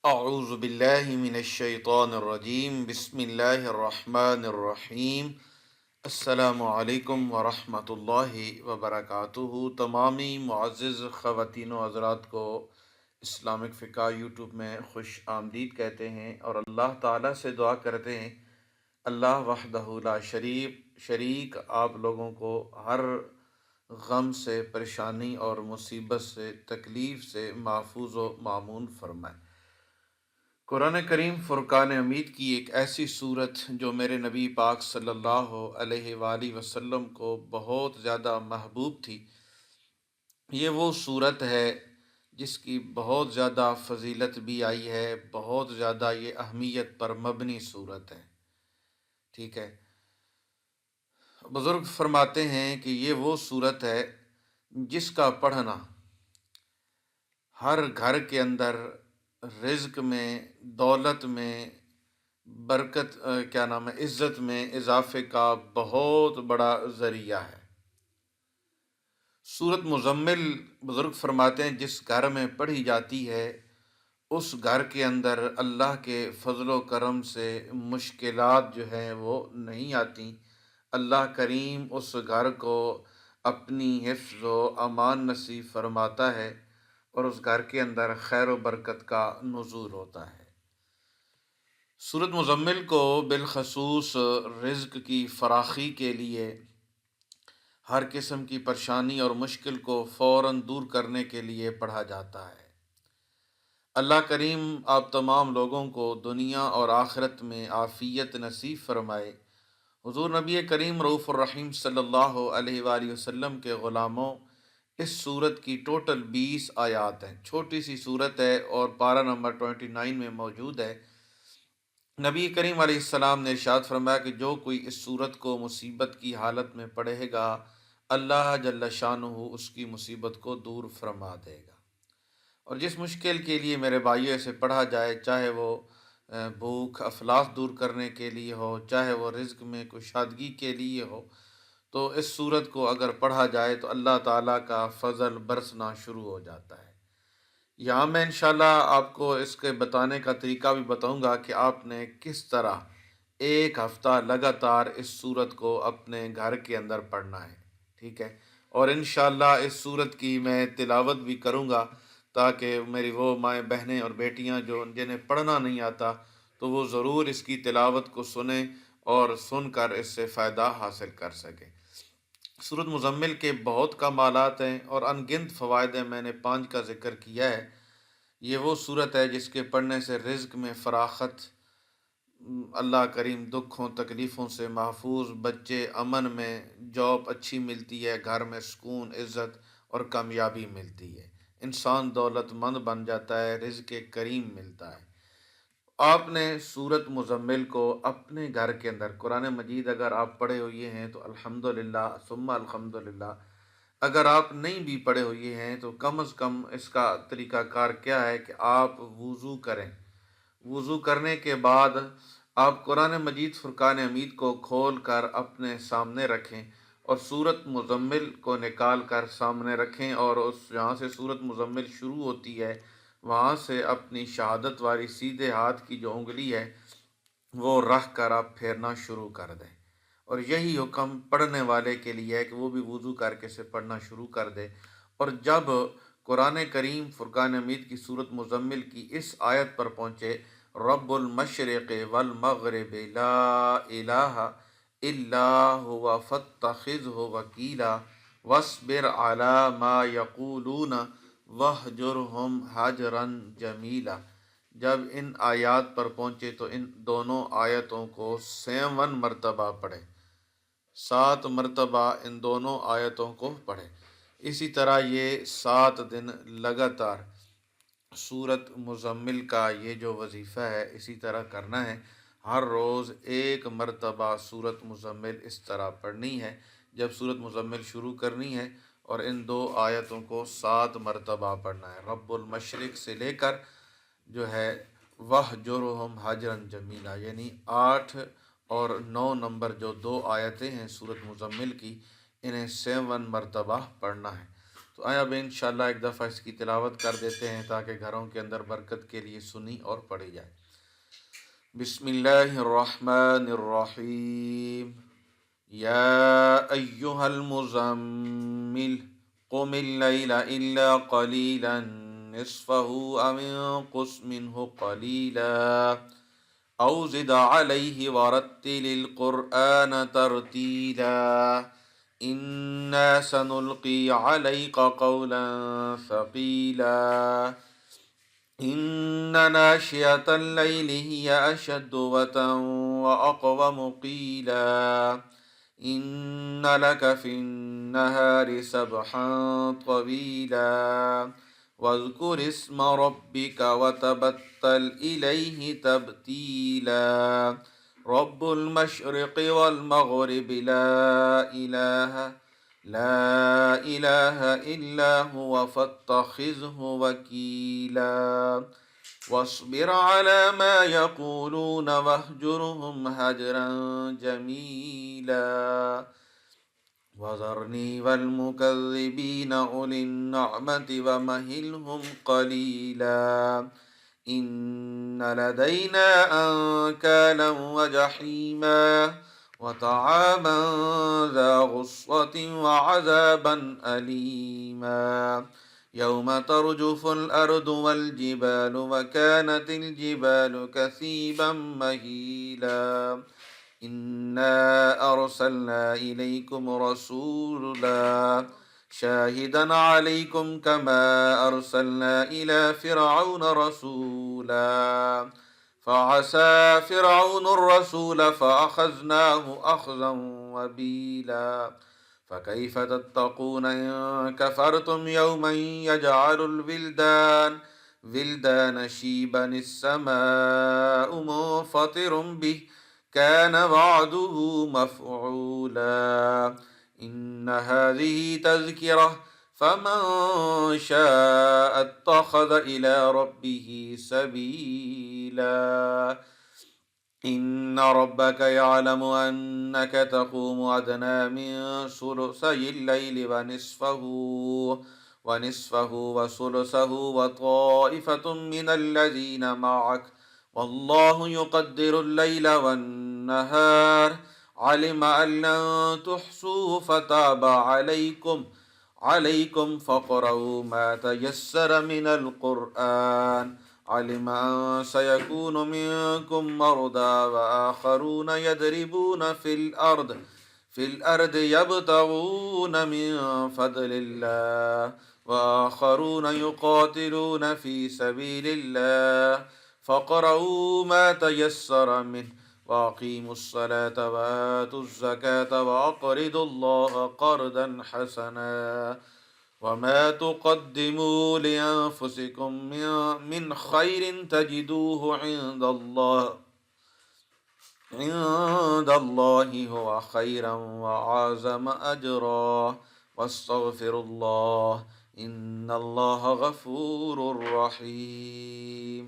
اعوذ باللہ من الشیطان الرجیم بسم اللہ الرحمن الرحیم السلام علیکم ورحمۃ اللہ وبرکاتہ۔ تمامی معزز خواتین و حضرات کو اسلامک فقہ یوٹیوب میں خوش آمدید کہتے ہیں اور اللہ تعالیٰ سے دعا کرتے ہیں اللہ وحدہ لا شریک آپ لوگوں کو ہر غم سے، پریشانی اور مصیبت سے، تکلیف سے محفوظ و مامون فرمائے۔ قرآن کریم فرقان حمید کی ایک ایسی صورت جو میرے نبی پاک صلی اللہ علیہ وآلہ وسلم کو بہت زیادہ محبوب تھی، یہ وہ صورت ہے جس کی بہت زیادہ فضیلت بھی آئی ہے، بہت زیادہ یہ اہمیت پر مبنی صورت ہے۔ ٹھیک ہے، بزرگ فرماتے ہیں کہ یہ وہ صورت ہے جس کا پڑھنا ہر گھر کے اندر رزق میں، دولت میں، برکت عزت میں اضافے کا بہت بڑا ذریعہ ہے۔ سورت مزمل بزرگ فرماتے ہیں جس گھر میں پڑھی جاتی ہے اس گھر کے اندر اللہ کے فضل و کرم سے مشکلات جو ہیں وہ نہیں آتی۔ اللہ کریم اس گھر کو اپنی حفظ و امان نصیب فرماتا ہے اور اس گھر کے اندر خیر و برکت کا نزول ہوتا ہے۔ سورت مزمل کو بالخصوص رزق کی فراخی کے لیے، ہر قسم کی پریشانی اور مشکل کو فوراً دور کرنے کے لیے پڑھا جاتا ہے۔ اللہ کریم آپ تمام لوگوں کو دنیا اور آخرت میں عافیت نصیب فرمائے۔ حضور نبی کریم رؤوف الرحیم صلی اللہ علیہ وآلہ وسلم کے غلاموں، اس صورت کی ٹوٹل 20 آیات ہیں۔ چھوٹی سی صورت ہے اور پارہ نمبر 29 میں موجود ہے۔ نبی کریم علیہ السلام نے ارشاد فرمایا کہ جو کوئی اس صورت کو مصیبت کی حالت میں پڑھے گا، اللہ جل شانہ اس کی مصیبت کو دور فرما دے گا۔ اور جس مشکل کے لیے میرے بھائیوں اسے پڑھا جائے، چاہے وہ بھوک افلاس دور کرنے کے لیے ہو، چاہے وہ رزق میں کشادگی کے لیے ہو، تو اس صورت کو اگر پڑھا جائے تو اللہ تعالیٰ کا فضل برسنا شروع ہو جاتا ہے۔ یہاں میں انشاءاللہ آپ کو اس کے بتانے کا طریقہ بھی بتاؤں گا کہ آپ نے کس طرح ایک ہفتہ لگاتار اس صورت کو اپنے گھر کے اندر پڑھنا ہے۔ ٹھیک ہے، اور انشاءاللہ اس صورت کی میں تلاوت بھی کروں گا تاکہ میری وہ مائیں بہنیں اور بیٹیاں جو جنہیں پڑھنا نہیں آتا تو وہ ضرور اس کی تلاوت کو سنیں اور سن کر اس سے فائدہ حاصل کر سکیں۔ سورت مزمل کے بہت کمالات ہیں اور ان گنت فوائد ہیں، میں نے 5 کا ذکر کیا ہے۔ یہ وہ صورت ہے جس کے پڑھنے سے رزق میں فراخت، اللہ کریم دکھوں تکلیفوں سے محفوظ، بچے امن میں، جاب اچھی ملتی ہے، گھر میں سکون، عزت اور کامیابی ملتی ہے، انسان دولت مند بن جاتا ہے، رزق کریم ملتا ہے۔ آپ نے سورت مزمل کو اپنے گھر کے اندر، قرآن مجید اگر آپ پڑھے ہوئے ہیں تو الحمدللہ ثم الحمدللہ، اگر آپ نہیں بھی پڑھے ہوئے ہیں تو کم از کم اس کا طریقہ کار کیا ہے کہ آپ وضو کریں۔ وضو کرنے کے بعد آپ قرآن مجید فرقان حمید کو کھول کر اپنے سامنے رکھیں اور سورت مزمل کو نکال کر سامنے رکھیں، اور اس جہاں سے سورت مزمل شروع ہوتی ہے وہاں سے اپنی شہادت والی سیدھے ہاتھ کی جو انگلی ہے وہ رکھ کر آپ پھیرنا شروع کر دیں۔ اور یہی حکم پڑھنے والے کے لیے ہے کہ وہ بھی وضو کر کے سے پڑھنا شروع کر دے۔ اور جب قرآن کریم فرقان حمید کی سورت مزمل کی اس آیت پر پہنچے، رب المشرق والمغرب لا الہ الا هو فاتخذہ وکیلا واصبر علی ما یقولون وَاهْجُرْهُمْ حَجْرًا جَمِيلًا، جب ان آیات پر پہنچے تو ان دونوں آیتوں کو 7 مرتبہ پڑھے، 7 مرتبہ ان دونوں آیتوں کو پڑھے۔ اسی طرح یہ 7 دن لگاتار سورت مزمل کا یہ جو وظیفہ ہے اسی طرح کرنا ہے۔ ہر روز 1 مرتبہ سورت مزمل اس طرح پڑھنی ہے۔ جب سورت مزمل شروع کرنی ہے اور ان 2 آیتوں کو 7 مرتبہ پڑھنا ہے، رب المشرق سے لے کر جو ہے وَاهْجُرْهُمْ حَجْرًا جَمِيلًا، یعنی 8 اور 9 نمبر جو 2 آیتیں ہیں سورت مزمل کی، انہیں 7 مرتبہ پڑھنا ہے۔ تو آیا اب انشاءاللہ ایک دفعہ اس کی تلاوت کر دیتے ہیں تاکہ گھروں کے اندر برکت کے لیے سنی اور پڑھی جائے۔ بسم اللہ الرحمن الرحیم۔ یا ایہا المزمل قم اللیل الا قلیلا نصفہ او انقص منہ قلیلا او زد علیہ ورتل القرآن ترتیلا انا سنلقی علیک قولا ثقیلا ان ناشئة اللیل ہی اشد وطئا واقوم قیلا ان لک فی النہار سبحا طویلا واذکر اسم ربک وتبتل الیہ تبتیلا رب المشرق والمغرب لا الہ الا هو فاتخذه وکیلا واصبر على ما يقولون واهجرهم هجرا جميلا وذرني والمكذبين أولي النعمة ومهلهم قليلا إن لدينا أنكالا وجحيما وطعاما ذا غصة وعذابا أليما يوم ترجف الأرض والجبال وكانت الجبال كثيبا مهيلا إنا أرسلنا إليكم رسولا شاهدا عليكم كما أرسلنا إلى فرعون رسولا فعسى فرعون الرسول فأخذناه أخذا وبيلا فكيف تتقون إن كفرتم يوما يجعل الولدان شيبا السماء منفطر به كان وعده مفعولا إن هذه تذكرة فمن شاء اتخذ إلى ربه سبيلا إن ربك يعلم أنك تقوم أدنى من ثلثي الليل ونصفه وثلثه وطائفة من الذين معك والله يقدر الليل والنهار علم أن لن تحصوه فتاب عليكم فاقرؤوا ما تيسر من القرآن علم أن سيكون منكم مرضى وآخرون يضربون في الأرض يبتغون من فضل الله وآخرون يقاتلون في سبيل الله فاقرؤوا ما تيسر منه وأقيموا الصلاة وآتوا الزكاة وأقرضوا الله قرضا حسنا وما تقدموا لأنفسكم من خير تجدوه عند الله هو خيرا وأعظم أجرا واستغفر الله إن الله غفور رحيم۔